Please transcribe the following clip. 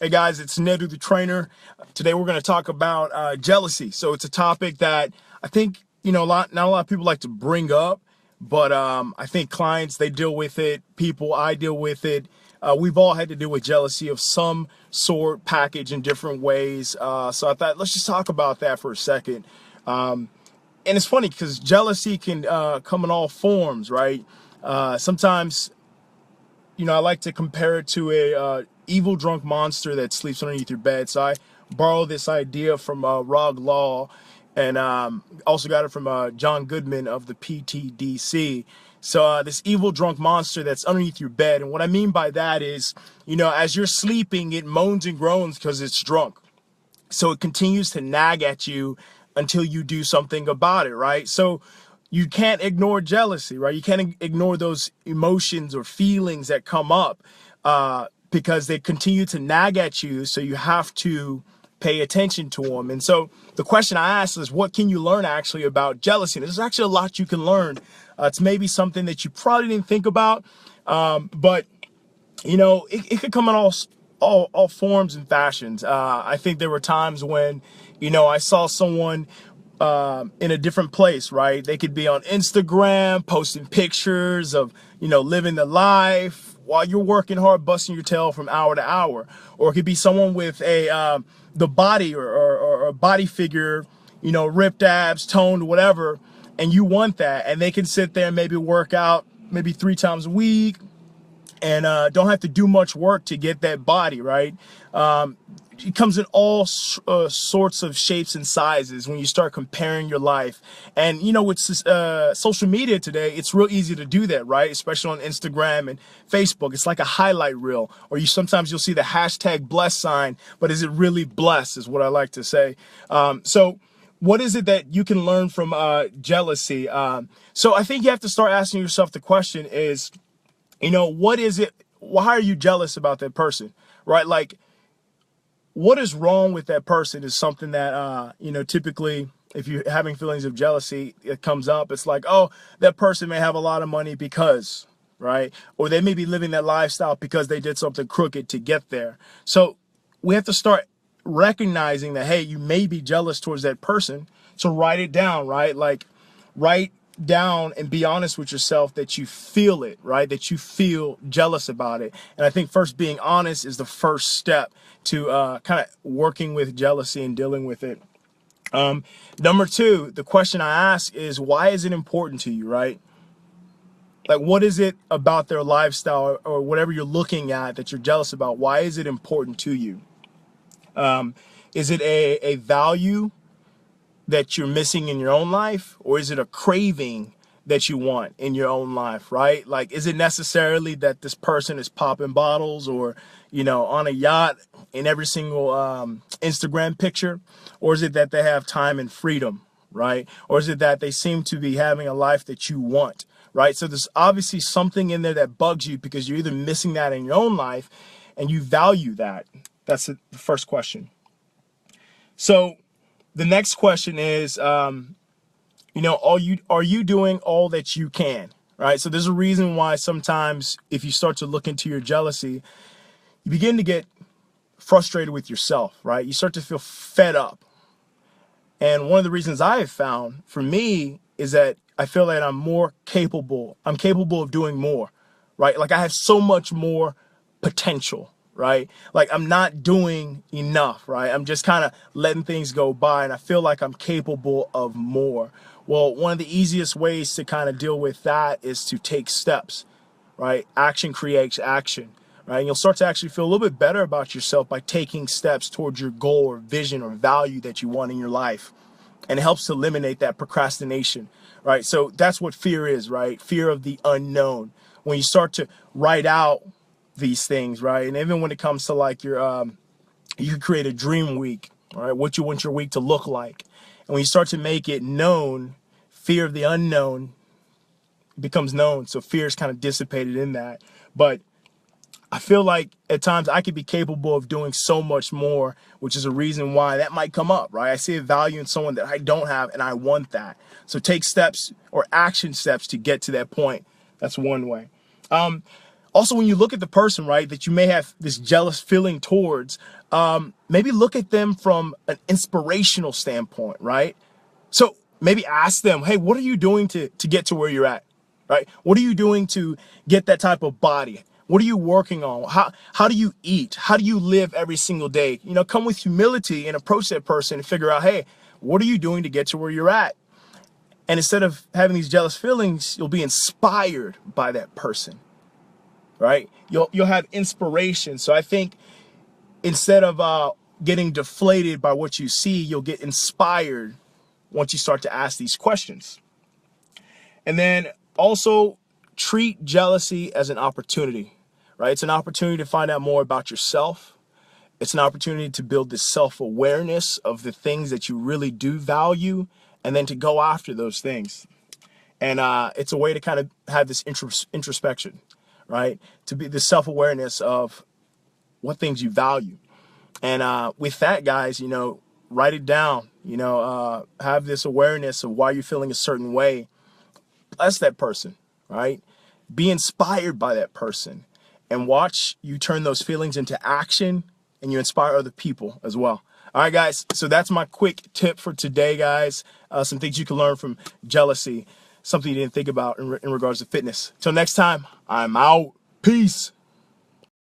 Hey guys, it's Nedu the trainer. Today we're going to talk about jealousy. So it's a topic that I think, not a lot of people like to bring up, but I think clients, they deal with it. People, I deal with it. We've all had to deal with jealousy of some sort, package in different ways. So I thought, let's just talk about that for a second. And it's funny because jealousy can come in all forms, right? Sometimes, I like to compare it to a evil drunk monster that sleeps underneath your bed. So I borrowed this idea from Rog Law, and also got it from John Goodman of the PTDC. So this evil drunk monster that's underneath your bed. And what I mean by that is, as you're sleeping, it moans and groans because it's drunk. So it continues to nag at you until you do something about it, right? So you can't ignore jealousy, right? You can't ignore those emotions or feelings that come up because they continue to nag at you. So you have to pay attention to them. And so the question I asked is, what can you learn actually about jealousy? And there's actually a lot you can learn. It's maybe something that you probably didn't think about, but it could come in all forms and fashions. I think there were times when, I saw someone in a different place, right? They could be on Instagram, posting pictures of, living the life while you're working hard, busting your tail from hour to hour. Or it could be someone with the body or a body figure, ripped abs, toned, whatever, and you want that. And they can sit there and maybe work out maybe 3 times a week and don't have to do much work to get that body, right? It comes in all sorts of shapes and sizes when you start comparing your life. And, with social media today, it's real easy to do that, right? Especially on Instagram and Facebook. It's like a highlight reel. Or sometimes you'll see the hashtag bless sign, but is it really blessed is what I like to say. So what is it that you can learn from jealousy? So I think you have to start asking yourself the question is, what is it? Why are you jealous about that person, right? Like, what is wrong with that person is something that, typically if you're having feelings of jealousy, it comes up. It's like, oh, that person may have a lot of money because, right? Or they may be living that lifestyle because they did something crooked to get there. So we have to start recognizing that, hey, you may be jealous towards that person. So write it down, right? Like write down and be honest with yourself that you feel it, right? That you feel jealous about it. And I think first being honest is the first step to kind of working with jealousy and dealing with it. Number 2, the question I ask is, why is it important to you, right? Like, what is it about their lifestyle or whatever you're looking at that you're jealous about? Why is it important to you? Is it a value that you're missing in your own life, or is it a craving that you want in your own life, right? Like, is it necessarily that this person is popping bottles or, on a yacht in every single Instagram picture? Or is it that they have time and freedom, right? Or is it that they seem to be having a life that you want, right? So there's obviously something in there that bugs you because you're either missing that in your own life and you value that. That's the first question. So the next question is, are you doing all that you can, right? So there's a reason why sometimes if you start to look into your jealousy, you begin to get frustrated with yourself, right? You start to feel fed up. And one of the reasons I have found for me is that I feel that I'm capable of doing more, right? Like I have so much more potential, right? Like I'm not doing enough, right? I'm just kind of letting things go by and I feel like I'm capable of more. Well, one of the easiest ways to kind of deal with that is to take steps, right? Action creates action, right? And you'll start to actually feel a little bit better about yourself by taking steps towards your goal or vision or value that you want in your life. And it helps to eliminate that procrastination, right? So that's what fear is, right? Fear of the unknown. When you start to write out these things, right? And even when it comes to like your, you can create a dream week, all right? What you want your week to look like. And when you start to make it known, fear of the unknown becomes known. So fear is kind of dissipated in that. But I feel like at times I could be capable of doing so much more, which is a reason why that might come up, right? I see a value in someone that I don't have and I want that. So take steps or action steps to get to that point. That's one way. Also, when you look at the person, right, that you may have this jealous feeling towards, maybe look at them from an inspirational standpoint, right? So maybe ask them, hey, what are you doing to get to where you're at, right? What are you doing to get that type of body? What are you working on? How do you eat? How do you live every single day? You know, come with humility and approach that person and figure out, hey, what are you doing to get to where you're at? And instead of having these jealous feelings, you'll be inspired by that person, right? You'll have inspiration. So I think instead of getting deflated by what you see, you'll get inspired once you start to ask these questions. And then also treat jealousy as an opportunity, right? It's an opportunity to find out more about yourself. It's an opportunity to build this self-awareness of the things that you really do value, and then to go after those things. And it's a way to kind of have this introspection, right? To be the self-awareness of what things you value. And with that, guys, you know, write it down, you know, have this awareness of why you're feeling a certain way. Bless that person, right? Be inspired by that person and watch you turn those feelings into action, and you inspire other people as well. All right, guys. So that's my quick tip for today, guys. Some things you can learn from jealousy, something you didn't think about in regards to fitness. Till next time, I'm out. Peace.